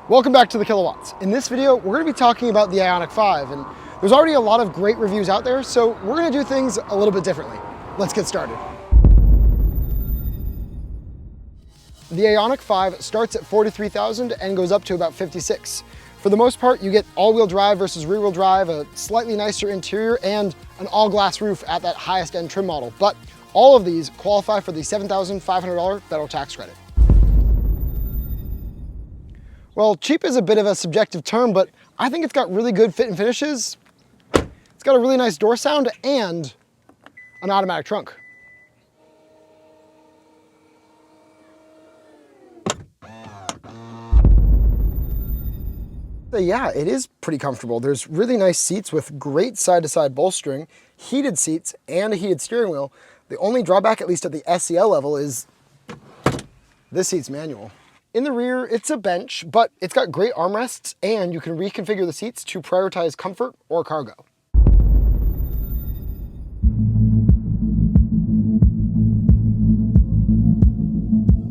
Welcome back to the Kilowatts. In this video, we're going to be talking about the IONIQ 5, and there's already a lot of great reviews out there, so we're going to do things a little bit differently. Let's get started. The IONIQ 5 starts at $43,000 and goes up to about $56,000. For the most part, you get all-wheel drive versus rear-wheel drive, a slightly nicer interior, and an all-glass roof at that highest-end trim model. But all of these qualify for the $7,500 federal tax credit. Well, cheap is a bit of a subjective term, but I think it's got really good fit and finishes. It's got a really nice door sound and an automatic trunk. Yeah, it is pretty comfortable. There's really nice seats with great side-to-side bolstering, heated seats, and a heated steering wheel. The only drawback, at least at the SEL level, is this seat's manual. In the rear, it's a bench, but it's got great armrests, and you can reconfigure the seats to prioritize comfort or cargo.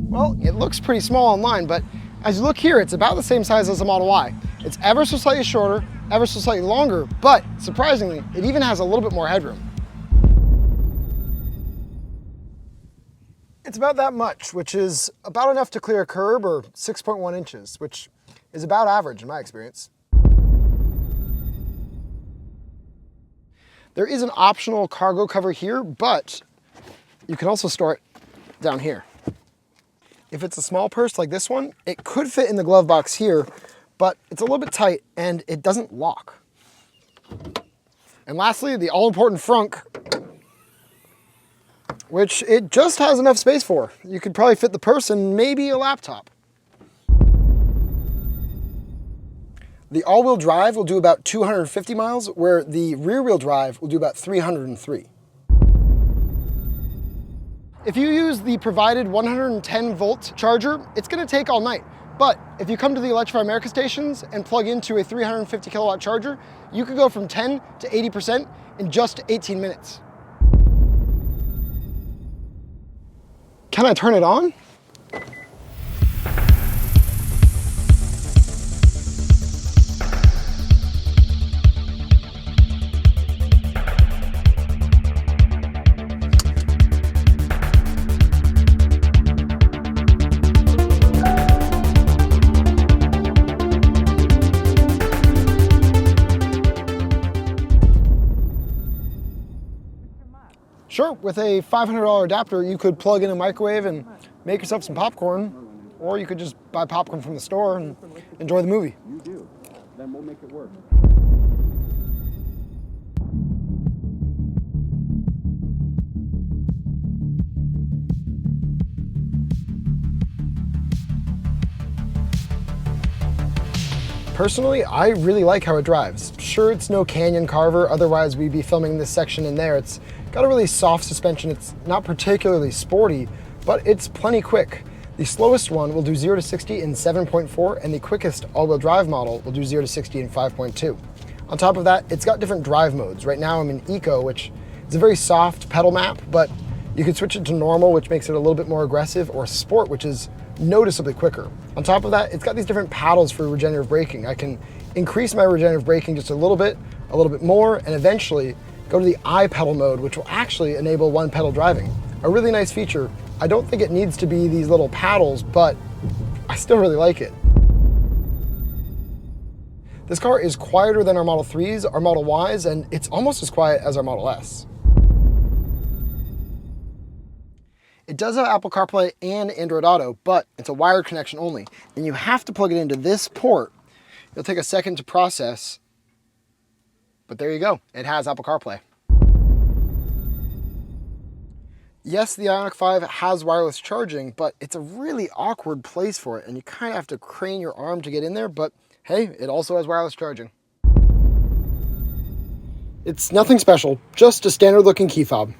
Well, it looks pretty small online, but as you look here, it's about the same size as the Model Y. It's ever so slightly shorter, ever so slightly longer, but surprisingly, it even has a little bit more headroom. It's about that much, which is about enough to clear a curb, or 6.1 inches, which is about average in my experience. There is an optional cargo cover here, but you can also store it down here. If it's a small purse like this one, it could fit in the glove box here, but it's a little bit tight and it doesn't lock. And lastly, the all-important Frunk, which it just has enough space for. You could probably fit the purse and maybe a laptop. The all-wheel drive will do about 250 miles, where the rear-wheel drive will do about 303. If you use the provided 110-volt charger, it's going to take all night. But if you come to the Electrify America stations and plug into a 350 kilowatt charger, you could go from 10 to 80% in just 18 minutes. Can I turn it on? Sure, with a $500 adapter, you could plug in a microwave and make yourself some popcorn, or you could just buy popcorn from the store and enjoy the movie. You do. Then we'll make it work. Personally, I really like how it drives. Sure, it's no Canyon Carver, otherwise we'd be filming this section in there. It's got a really soft suspension. It's not particularly sporty, but it's plenty quick. The slowest one will do 0 to 60 in 7.4, and the quickest all-wheel drive model will do 0 to 60 in 5.2. On top of that, it's got different drive modes. Right now I'm in Eco, which is a very soft pedal map, but you can switch it to normal, which makes it a little bit more aggressive, or sport, which is noticeably quicker. On top of that, it's got these different paddles for regenerative braking. I can increase my regenerative braking just a little bit more, and eventually go to the I-pedal mode, which will actually enable one-pedal driving. A really nice feature. I don't think it needs to be these little paddles, but I still really like it. This car is quieter than our Model 3s, our Model Ys, and it's almost as quiet as our Model S. It does have Apple Carplay and Android Auto, but it's a wired connection only, and you have to plug it into this port. It'll take a second to process, but there you go. It has Apple CarPlay. Yes, the IONIQ 5 has wireless charging, but it's a really awkward place for it, and you kind of have to crane your arm to get in there, but hey, it also has wireless charging. It's nothing special, just a standard-looking key fob.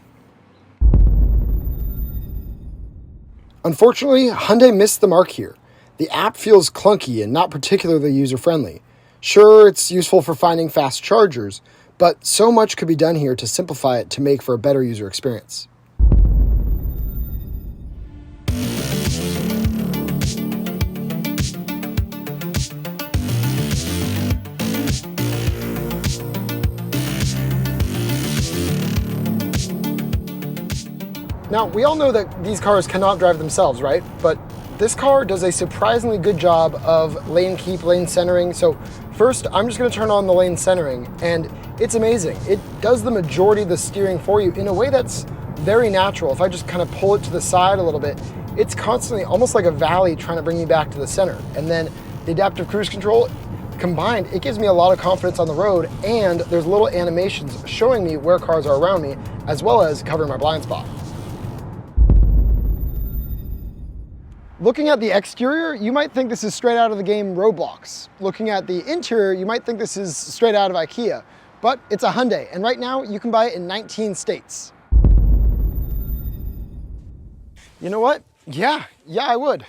Unfortunately, Hyundai missed the mark here. The app feels clunky and not particularly user-friendly. Sure, it's useful for finding fast chargers, but so much could be done here to simplify it to make for a better user experience. Now, we all know that these cars cannot drive themselves, right? But this car does a surprisingly good job of lane keep, lane centering. So first, I'm just gonna turn on the lane centering, and it's amazing. It does the majority of the steering for you in a way that's very natural. If I just kind of pull it to the side a little bit, it's constantly, almost like a valley, trying to bring me back to the center. And then the adaptive cruise control, combined, it gives me a lot of confidence on the road, and there's little animations showing me where cars are around me, as well as covering my blind spot. Looking at the exterior, you might think this is straight out of the game Roblox. Looking at the interior, you might think this is straight out of IKEA, but it's a Hyundai, and right now you can buy it in 19 states. You know what? Yeah, I would.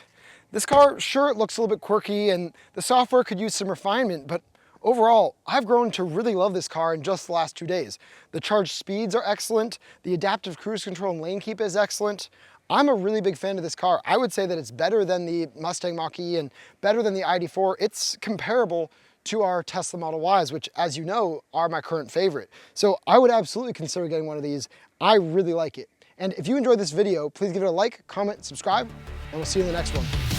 This car, sure, it looks a little bit quirky and the software could use some refinement, but overall, I've grown to really love this car in just the last 2 days. The charge speeds are excellent, the adaptive cruise control and lane keep is excellent. I'm a really big fan of this car. I would say that it's better than the Mustang Mach-E and better than the ID.4. It's comparable to our Tesla Model Ys, which, as you know, are my current favorite. So I would absolutely consider getting one of these. I really like it. And if you enjoyed this video, please give it a like, comment, subscribe, and we'll see you in the next one.